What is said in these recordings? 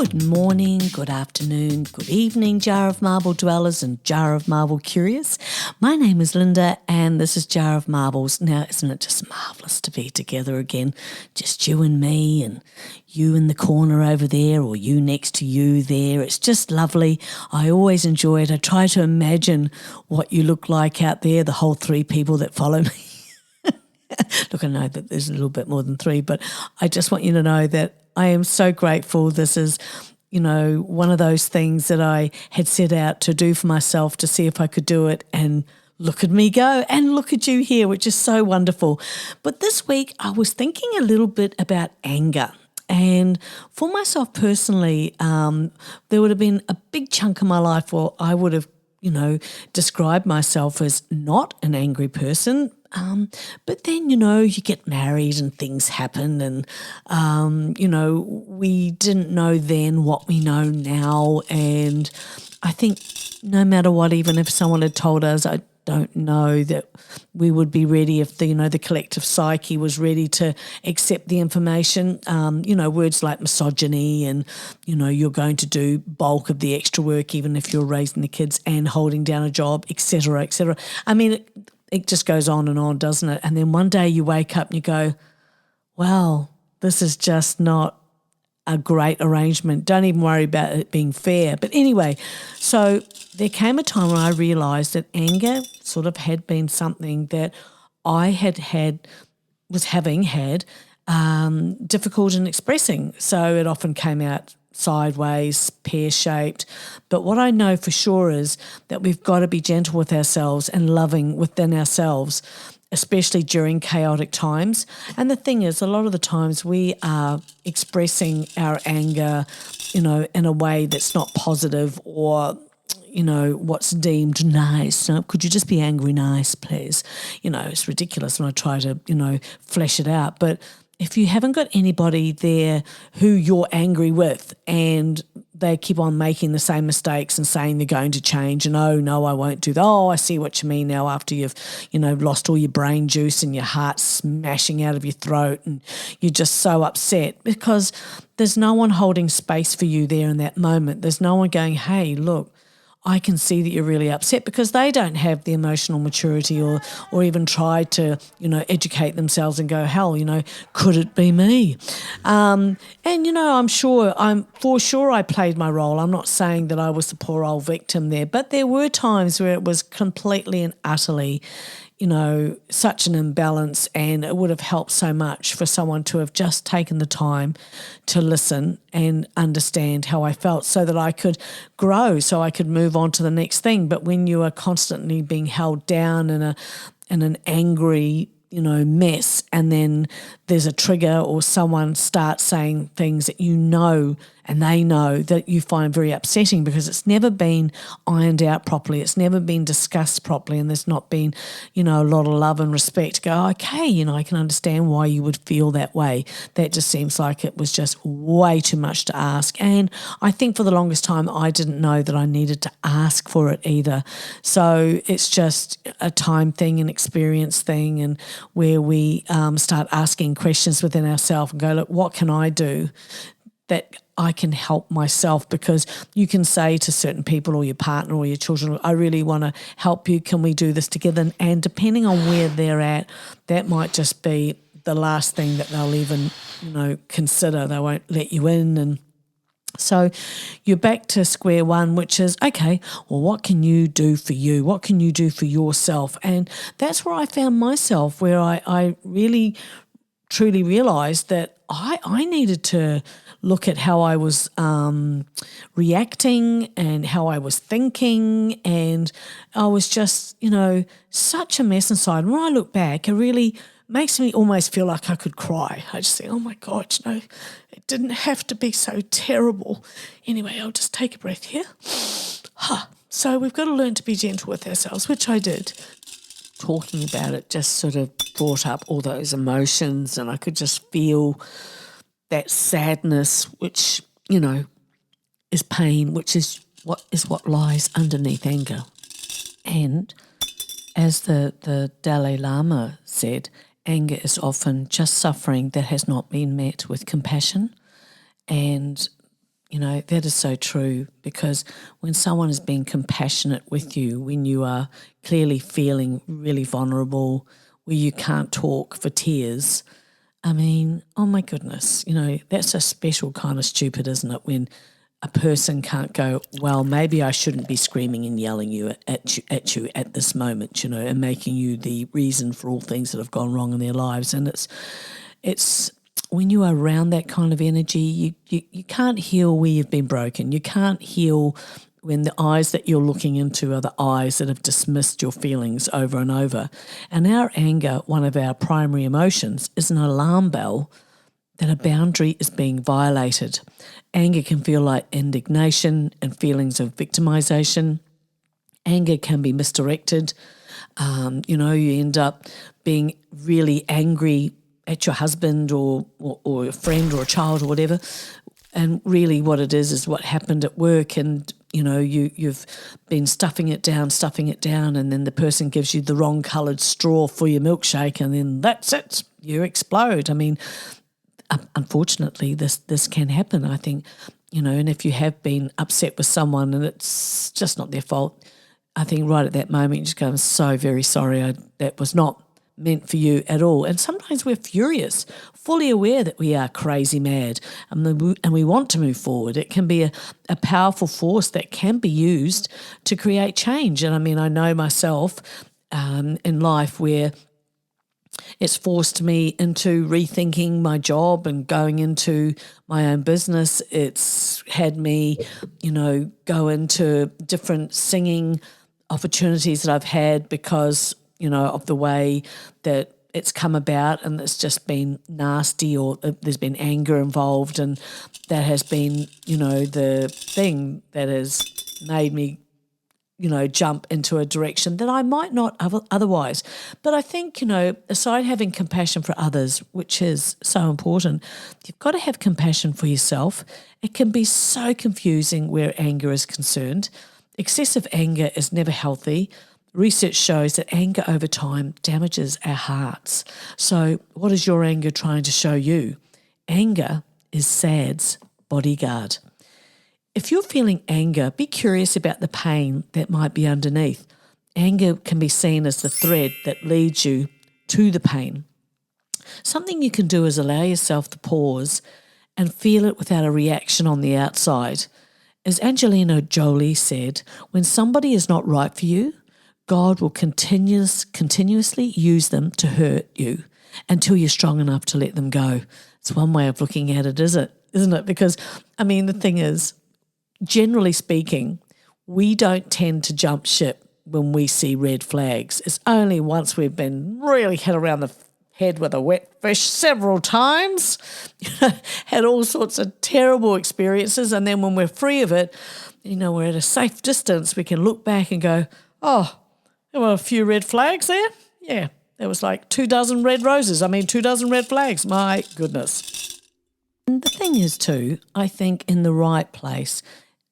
Good morning, good afternoon, good evening, Jar of Marble dwellers and Jar of Marble curious. My name is Linda and this is Jar of Marbles. Now, isn't it just marvellous to be together again? Just you and me and you in the corner over there or you next to you there. It's just lovely. I always enjoy it. I try to imagine what you look like out there, the whole three people that follow me. Look, I know that there's a little bit more than three, but I just want you to know that I am so grateful. This is, one of those things that I had set out to do for myself to see if I could do it, and look at me go and look at you here, which is so wonderful. But this week I was thinking a little bit about anger. And for myself personally, there would have been a big chunk of my life where I would have, described myself as not an angry person. But then, you get married and things happen and, we didn't know then what we know now. And I think no matter what, even if someone had told us, I don't know that we would be ready if the collective psyche was ready to accept the information. Words like misogyny and, you're going to do bulk of the extra work even if you're raising the kids and holding down a job, et cetera, et cetera. I mean, it just goes on and on, doesn't it? And then one day you wake up and you go, wow, this is just not a great arrangement. Don't even worry about it being fair. But anyway, so there came a time when I realised that anger sort of had been something that I was having had difficulty in expressing. So it often came out sideways, pear-shaped. But what I know for sure is that we've got to be gentle with ourselves and loving within ourselves, especially during chaotic times. And the thing is, a lot of the times we are expressing our anger, in a way that's not positive or what's deemed nice. So could you just be angry nice, please? It's ridiculous when I try to, flesh it out. But if you haven't got anybody there who you're angry with and they keep on making the same mistakes and saying they're going to change and, oh, no, I won't do that. Oh, I see what you mean now after you've, lost all your brain juice and your heart smashing out of your throat and you're just so upset because there's no one holding space for you there in that moment. There's no one going, hey, look, I can see that you're really upset because they don't have the emotional maturity or even try to, educate themselves and go, hell, could it be me? And, I'm for sure I played my role. I'm not saying that I was the poor old victim there, but there were times where it was completely and utterly, such an imbalance, and it would have helped so much for someone to have just taken the time to listen and understand how I felt so that I could grow, so I could move on to the next thing. But when you are constantly being held down in an angry, mess, and then there's a trigger or someone starts saying things that and they know that you find very upsetting because it's never been ironed out properly, it's never been discussed properly, and there's not been, a lot of love and respect to go, okay, I can understand why you would feel that way. That just seems like it was just way too much to ask. And I think for the longest time I didn't know that I needed to ask for it either. So it's just a time thing, an experience thing, and where we start asking questions within ourselves and go, look, what can I do that I can help myself? Because you can say to certain people or your partner or your children, I really want to help you. Can we do this together? And depending on where they're at, that might just be the last thing that they'll even, consider. They won't let you in. And so you're back to square one, which is, okay, well, what can you do for you? What can you do for yourself? And that's where I found myself, where I really truly realised that I needed to look at how I was reacting and how I was thinking, and I was just, such a mess inside. And when I look back, it really makes me almost feel like I could cry. I just think, oh my God, it didn't have to be so terrible. Anyway, I'll just take a breath here. So we've got to learn to be gentle with ourselves, which I did. Talking about it just sort of brought up all those emotions, and I could just feel that sadness, which, is pain, which is what lies underneath anger. And as the Dalai Lama said, anger is often just suffering that has not been met with compassion. And that is so true, because when someone is being compassionate with you, when you are clearly feeling really vulnerable, where you can't talk for tears, I mean, oh my goodness, that's a special kind of stupid, isn't it, when a person can't go, well, maybe I shouldn't be screaming and yelling at you at this moment, and making you the reason for all things that have gone wrong in their lives. And it's when you are around that kind of energy, you can't heal where you've been broken. You can't heal when the eyes that you're looking into are the eyes that have dismissed your feelings over and over. And our anger, one of our primary emotions, is an alarm bell that a boundary is being violated. Anger can feel like indignation and feelings of victimization. Anger can be misdirected. You end up being really angry at your husband or a friend or a child or whatever. And really what it is what happened at work, and you've been stuffing it down, and then the person gives you the wrong coloured straw for your milkshake, and then that's it, you explode. I mean, unfortunately, this can happen, I think, and if you have been upset with someone and it's just not their fault, I think right at that moment you just go, I'm so very sorry, that was not meant for you at all. And sometimes we're furious, fully aware that we are crazy mad, and we want to move forward. It can be a powerful force that can be used to create change. And I mean, I know myself in life where it's forced me into rethinking my job and going into my own business. It's had me, go into different singing opportunities that I've had because, of the way that it's come about, and it's just been nasty, or there's been anger involved, and that has been, the thing that has made me jump into a direction that I might not otherwise. But I think, aside having compassion for others, which is so important, you've got to have compassion for yourself. It can be so confusing where anger is concerned. Excessive anger is never healthy. Research shows that anger over time damages our hearts. So what is your anger trying to show you? Anger is sad's bodyguard. If you're feeling anger, be curious about the pain that might be underneath. Anger can be seen as the thread that leads you to the pain. Something you can do is allow yourself to pause and feel it without a reaction on the outside. As Angelina Jolie said, when somebody is not right for you, God will continuously use them to hurt you until you're strong enough to let them go. It's one way of looking at it, isn't it? Because, I mean, the thing is, generally speaking, we don't tend to jump ship when we see red flags. It's only once we've been really hit around the head with a wet fish several times, had all sorts of terrible experiences, and then when we're free of it, we're at a safe distance, we can look back and go, oh, there were a few red flags there. Yeah, there was like 24 red roses. 24 red flags. My goodness. And the thing is too, I think in the right place,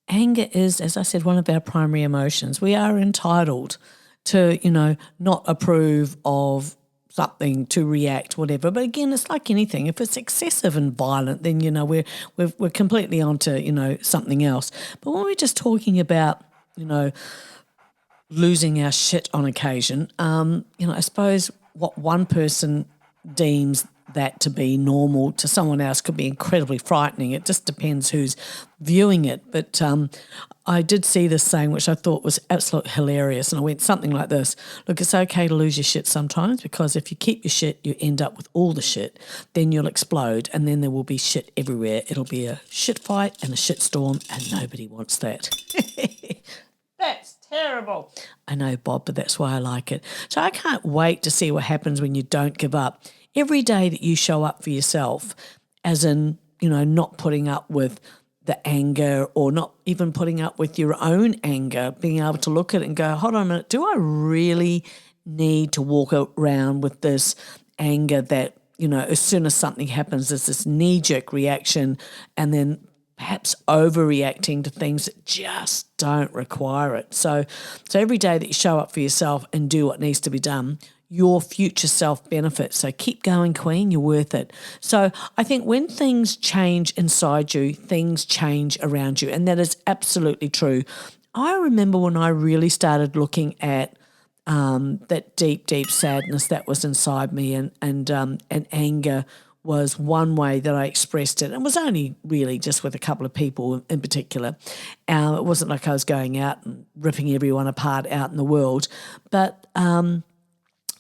anger is, as I said, one of our primary emotions. We are entitled to, not approve of something, to react, whatever. But again, it's like anything. If it's excessive and violent, then, we're completely onto, something else. But when we're just talking about, losing our shit on occasion, I suppose what one person deems that to be normal to someone else could be incredibly frightening. It just depends who's viewing it. But I did see this saying, which I thought was absolutely hilarious, and I went something like this: look, it's okay to lose your shit sometimes, because if you keep your shit, you end up with all the shit. Then you'll explode, and then there will be shit everywhere. It'll be a shit fight and a shit storm, and nobody wants that. That's terrible. I know, Bob, but that's why I like it. So I can't wait to see what happens when you don't give up. Every day that you show up for yourself, as in, not putting up with the anger, or not even putting up with your own anger, being able to look at it and go, hold on a minute, do I really need to walk around with this anger that, as soon as something happens, there's this knee-jerk reaction, and then perhaps overreacting to things that just don't require it. So every day that you show up for yourself and do what needs to be done, your future self benefits. So keep going, Queen, you're worth it. So I think when things change inside you, things change around you, and that is absolutely true. I remember when I really started looking at that deep, deep sadness that was inside me, and anger was one way that I expressed it. It was only really just with a couple of people in particular. It wasn't like I was going out and ripping everyone apart out in the world. But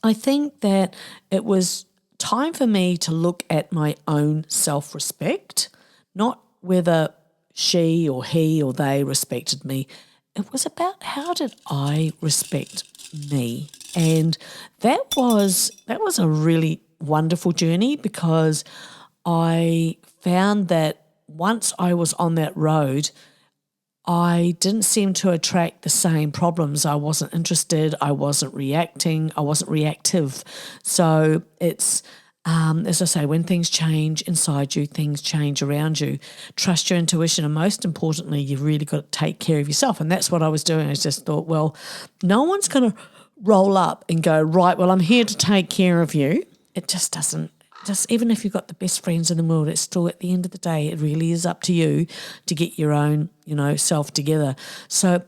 I think that it was time for me to look at my own self-respect, not whether she or he or they respected me. It was about how did I respect me. And that was a really wonderful journey, because I found that once I was on that road, I didn't seem to attract the same problems. I wasn't interested, I wasn't reacting, I wasn't reactive. So it's, as I say, when things change inside you, things change around you. Trust your intuition, and most importantly, you've really got to take care of yourself. And that's what I was doing. I just thought, well, no one's going to roll up and go, right, well, I'm here to take care of you. It just doesn't. Just even if you've got the best friends in the world, it's still at the end of the day, it really is up to you to get your own, self together. So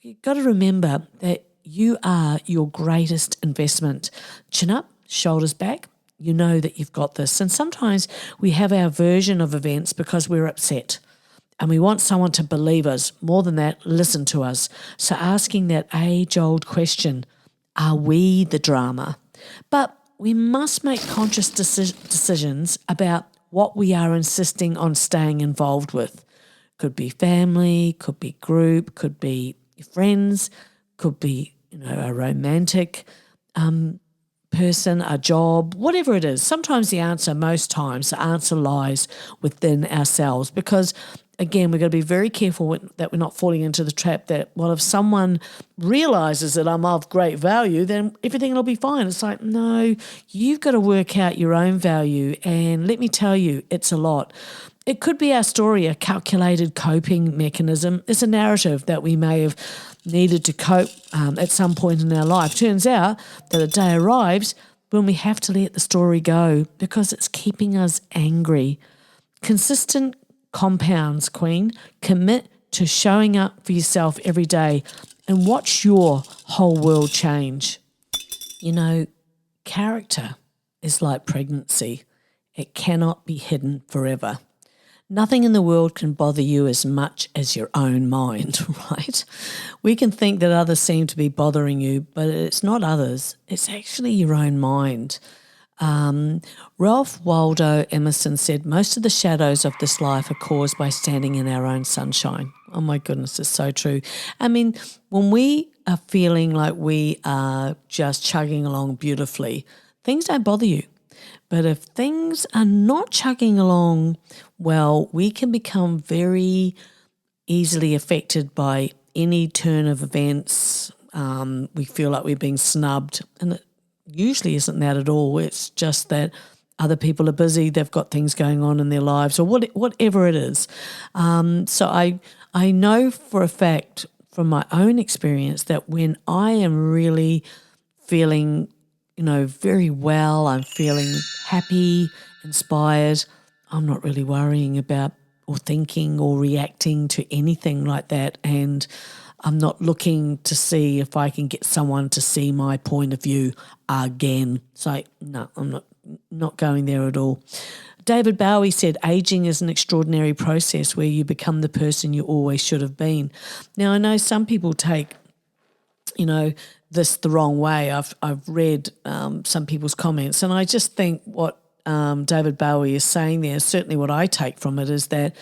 you've got to remember that you are your greatest investment. Chin up, shoulders back. You know that you've got this. And sometimes we have our version of events because we're upset and we want someone to believe us. More than that, listen to us. So asking that age-old question, are we the drama? But we must make conscious decisions about what we are insisting on staying involved with. Could be family, could be group, could be friends, could be, a romantic person, a job, whatever it is. Sometimes most times the answer lies within ourselves, because again, we've got to be very careful that we're not falling into the trap that, well, if someone realizes that I'm of great value, then everything will be fine. It's like, no, you've got to work out your own value. And let me tell you, it's a lot. It could be our story, a calculated coping mechanism. It's a narrative that we may have needed to cope at some point in our life. Turns out that a day arrives when we have to let the story go because it's keeping us angry. Consistent compounds, Queen. Commit to showing up for yourself every day and watch your whole world change. Character is like pregnancy. It cannot be hidden forever. Nothing in the world can bother you as much as your own mind, right? We can think that others seem to be bothering you, but it's not others. It's actually your own mind. Ralph Waldo Emerson said, most of the shadows of this life are caused by standing in our own sunshine. Oh my goodness, it's so true. I mean, when we are feeling like we are just chugging along beautifully, things don't bother you. But if things are not chugging along well, we can become very easily affected by any turn of events. We feel like we're being snubbed, and it usually isn't that at all. It's just that other people are busy, they've got things going on in their lives, or whatever it is. So I know for a fact from my own experience that when I am really feeling, very well, I'm feeling happy, inspired, I'm not really worrying about or thinking or reacting to anything like that, and I'm not looking to see if I can get someone to see my point of view again. It's like, no, I'm not going there at all. David Bowie said, aging is an extraordinary process where you become the person you always should have been. Now, I know some people take, this the wrong way. I've read some people's comments, and I just think what David Bowie is saying there, certainly what I take from it, is that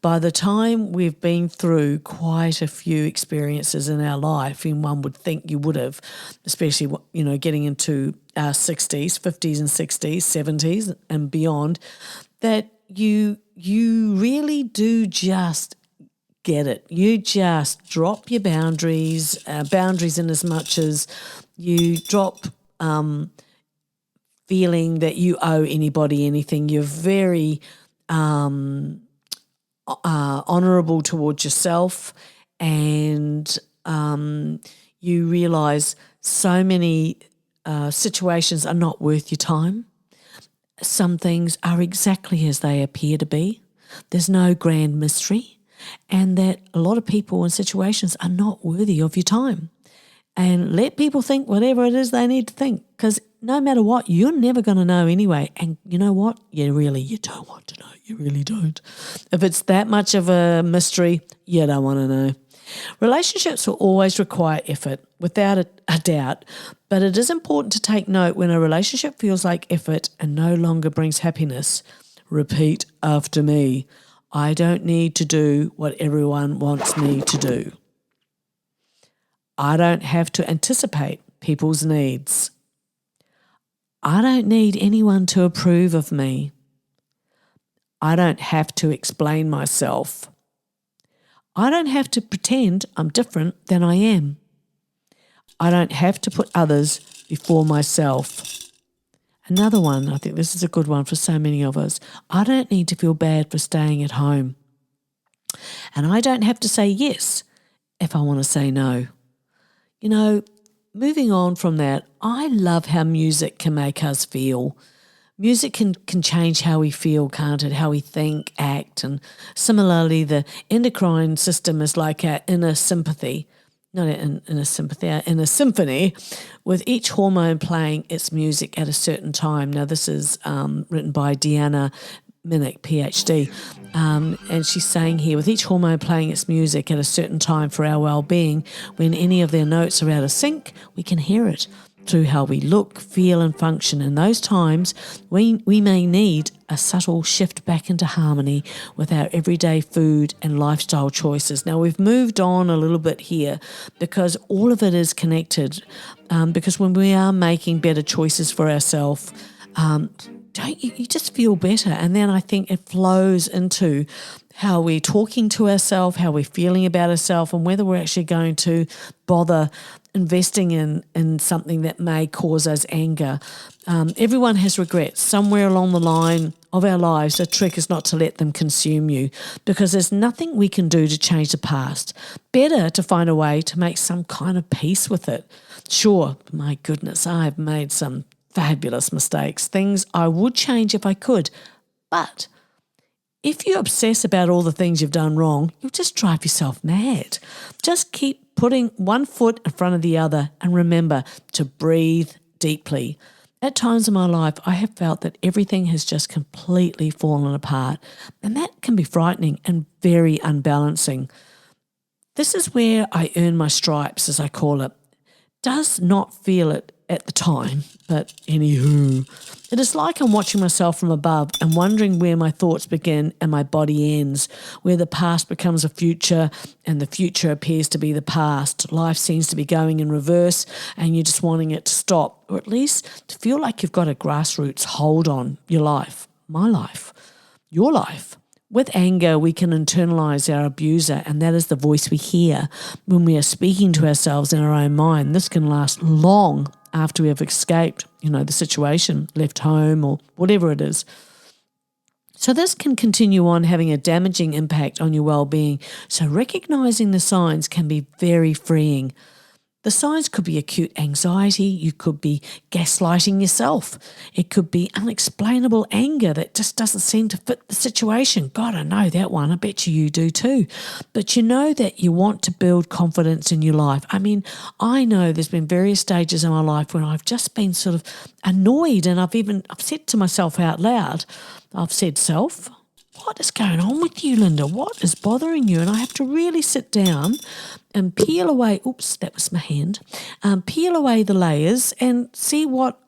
by the time we've been through quite a few experiences in our life, and one would think you would have, especially, getting into our 60s, 50s and 60s, 70s and beyond, that you really do just get it. You just drop your boundaries in as much as you drop feeling that you owe anybody anything. You're very honourable towards yourself, and you realise so many situations are not worth your time. Some things are exactly as they appear to be. There's no grand mystery, and that a lot of people and situations are not worthy of your time. And let people think whatever it is they need to think, because no matter what, you're never going to know anyway. And you know what? You don't want to know. You really don't. If it's that much of a mystery, you don't want to know. Relationships will always require effort, without a doubt, but it is important to take note when a relationship feels like effort and no longer brings happiness. Repeat after me. I don't need to do what everyone wants me to do. I don't have to anticipate people's needs. I don't need anyone to approve of me. I don't have to explain myself. I don't have to pretend I'm different than I am. I don't have to put others before myself. Another one, I think this is a good one for so many of us. I don't need to feel bad for staying at home. And I don't have to say yes if I want to say no. You know, moving on from that, I love how music can make us feel. Music can change how we feel, can't it? How we think, act. And similarly, the endocrine system is like our inner sympathy. Not an inner sympathy, our inner symphony, with each hormone playing its music at a certain time. Now, this is written by Deanna Minnick, PhD, and she's saying here, with each hormone playing its music at a certain time for our well-being, when any of their notes are out of sync, we can hear it through how we look, feel and function. In those times, we may need a subtle shift back into harmony with our everyday food and lifestyle choices. Now, we've moved on a little bit here because all of it is connected, because when we are making better choices for ourselves, don't you just feel better? And then I think it flows into how we're talking to ourselves, how we're feeling about ourselves, and whether we're actually going to bother investing in something that may cause us anger. Everyone has regrets. Somewhere along the line of our lives, the trick is not to let them consume you, because there's nothing we can do to change the past. Better to find a way to make some kind of peace with it. Sure, my goodness, I've made some fabulous mistakes, things I would change if I could, but if you obsess about all the things you've done wrong, you'll just drive yourself mad. Just keep putting one foot in front of the other, and remember to breathe deeply. At times in my life, I have felt that everything has just completely fallen apart, and that can be frightening and very unbalancing. This is where I earn my stripes, as I call it. Does not feel it at the time, but anywho. It is like I'm watching myself from above and wondering where my thoughts begin and my body ends, where the past becomes a future and the future appears to be the past. Life seems to be going in reverse and you're just wanting it to stop, or at least to feel like you've got a grassroots hold on your life, my life, your life. With anger, we can internalize our abuser, and that is the voice we hear when we are speaking to ourselves in our own mind. This can last long after we have escaped, the situation, left home or whatever it is. So this can continue on having a damaging impact on your well-being. So recognizing the signs can be very freeing. The signs could be acute anxiety, you could be gaslighting yourself. It could be unexplainable anger that just doesn't seem to fit the situation. God, I know that one. I bet you do too. But you know that you want to build confidence in your life. I mean, I know there's been various stages in my life when I've just been sort of annoyed, and I've said to myself out loud, I've said, self, what is going on with you, Linda? What is bothering you? And I have to really sit down and peel away, that was my hand, peel away the layers and see what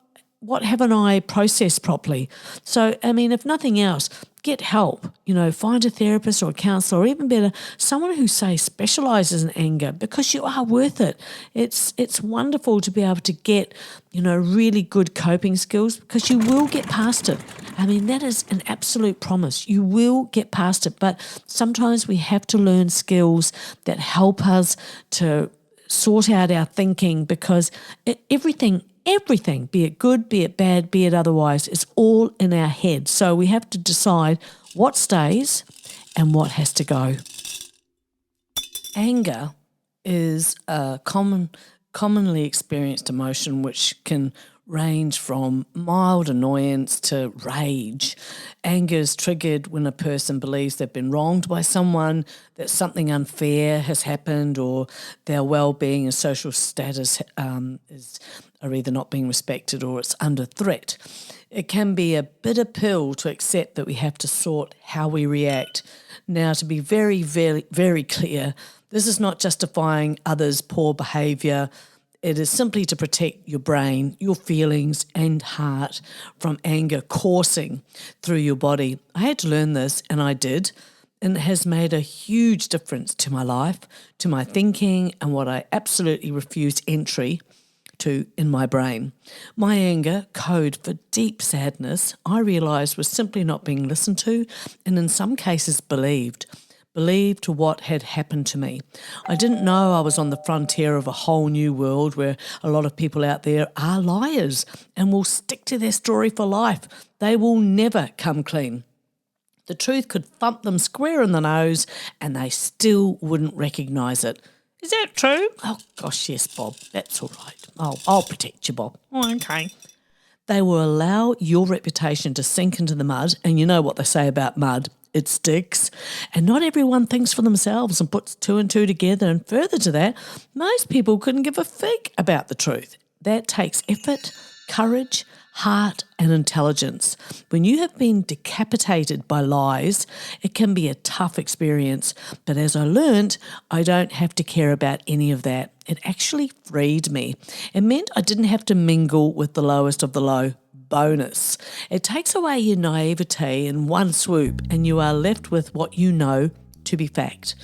haven't I processed properly. So, I mean, if nothing else, get help, find a therapist or a counsellor, or even better, someone who, say, specialises in anger, because you are worth it. It's wonderful to be able to get, really good coping skills, because you will get past it. I mean, that is an absolute promise. You will get past it, but sometimes we have to learn skills that help us to sort out our thinking, because everything, be it good, be it bad, be it otherwise, is all in our head. So we have to decide what stays and what has to go. Anger is a common commonly experienced emotion which can range from mild annoyance to rage. Anger is triggered when a person believes they've been wronged by someone, that something unfair has happened, or their well-being and social status are either not being respected or it's under threat. It can be a bitter pill to accept that we have to sort how we react. Now, to be very, very, very clear, this is not justifying others' poor behaviour. It is simply to protect your brain, your feelings and heart from anger coursing through your body. I had to learn this, and I did, and it has made a huge difference to my life, to my thinking, and what I absolutely refuse entry to in my brain. My anger, code for deep sadness, I realised was simply not being listened to, and in some cases believed to what had happened to me. I didn't know I was on the frontier of a whole new world where a lot of people out there are liars and will stick to their story for life. They will never come clean. The truth could thump them square in the nose and they still wouldn't recognise it. Is that true? Oh, gosh, yes, Bob. That's all right. I'll protect you, Bob. Oh, okay. They will allow your reputation to sink into the mud, and you know what they say about mud. It sticks. And not everyone thinks for themselves and puts two and two together. And further to that, most people couldn't give a fig about the truth. That takes effort, courage, heart and intelligence. When you have been decapitated by lies, it can be a tough experience. But as I learned, I don't have to care about any of that. It actually freed me. It meant I didn't have to mingle with the lowest of the low. Bonus. It takes away your naivete in one swoop and you are left with what you know to be fact.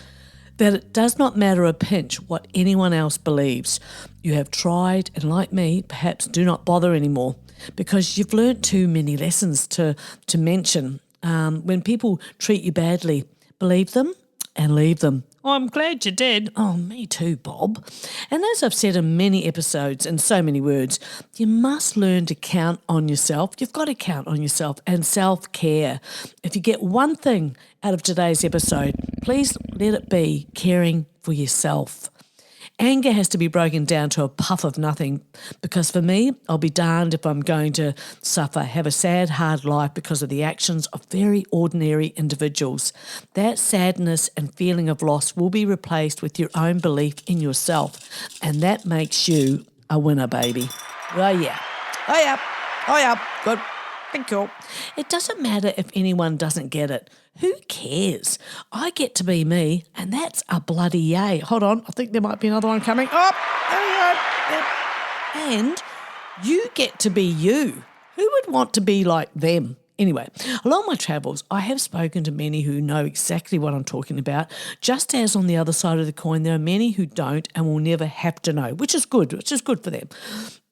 That it does not matter a pinch what anyone else believes. You have tried and like me, perhaps do not bother anymore because you've learnt too many lessons to mention. When people treat you badly, believe them and leave them. Oh, I'm glad you did. Oh, me too, Bob. And as I've said in many episodes in so many words, you must learn to count on yourself. You've got to count on yourself and self-care. If you get one thing out of today's episode, please let it be caring for yourself. Anger has to be broken down to a puff of nothing because for me, I'll be darned if I'm going to have a sad, hard life because of the actions of very ordinary individuals. That sadness and feeling of loss will be replaced with your own belief in yourself, and that makes you a winner, baby. Oh, yeah. Oh, yeah. Oh, yeah. Good. Thank you. It doesn't matter if anyone doesn't get it. Who cares? I get to be me, and that's a bloody yay. Hold on, I think there might be another one coming. Oh, there we go. Yep. And you get to be you. Who would want to be like them? Anyway, along my travels, I have spoken to many who know exactly what I'm talking about, just as on the other side of the coin, there are many who don't and will never have to know, which is good for them.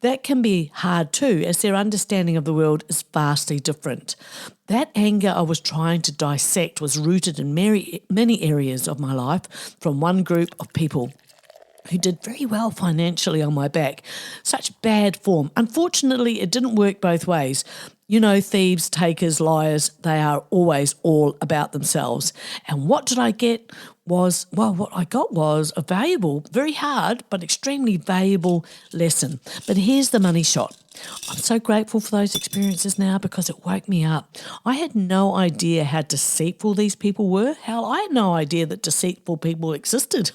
That can be hard too, as their understanding of the world is vastly different. That anger I was trying to dissect was rooted in many areas of my life from one group of people who did very well financially on my back. Such bad form. Unfortunately, it didn't work both ways. You know, thieves, takers, liars, they are always all about themselves. And what did I get what I got was a valuable, very hard, but extremely valuable lesson. But here's the money shot. I'm so grateful for those experiences now because it woke me up. I had no idea how deceitful these people were. Hell, I had no idea that deceitful people existed.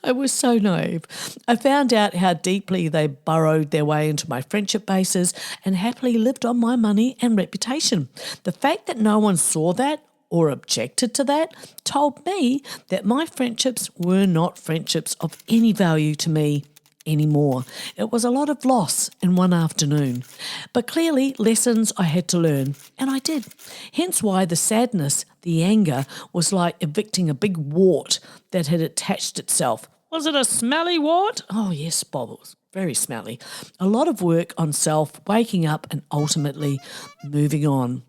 I was so naive. I found out how deeply they burrowed their way into my friendship bases and happily lived on my money and reputation. The fact that no one saw that or objected to that told me that my friendships were not friendships of any value to me anymore. It was a lot of loss in one afternoon. But clearly lessons I had to learn, and I did. Hence why the sadness, the anger, was like evicting a big wart that had attached itself. Was it a smelly wart? Oh yes, Bob, it was very smelly. A lot of work on self, waking up and ultimately moving on.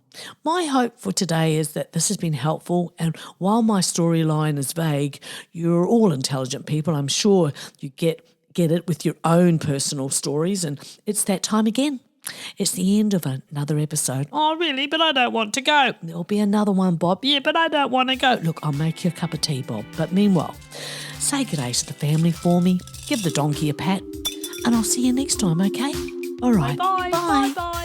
My hope for today is that this has been helpful, and while my storyline is vague, you're all intelligent people. I'm sure you get it with your own personal stories, and it's that time again. It's the end of another episode. Oh, really? But I don't want to go. There'll be another one, Bob. Yeah, but I don't want to go. Look, I'll make you a cup of tea, Bob. But meanwhile, say good day to the family for me. Give the donkey a pat. And I'll see you next time, okay? All right. Bye. Bye. Bye.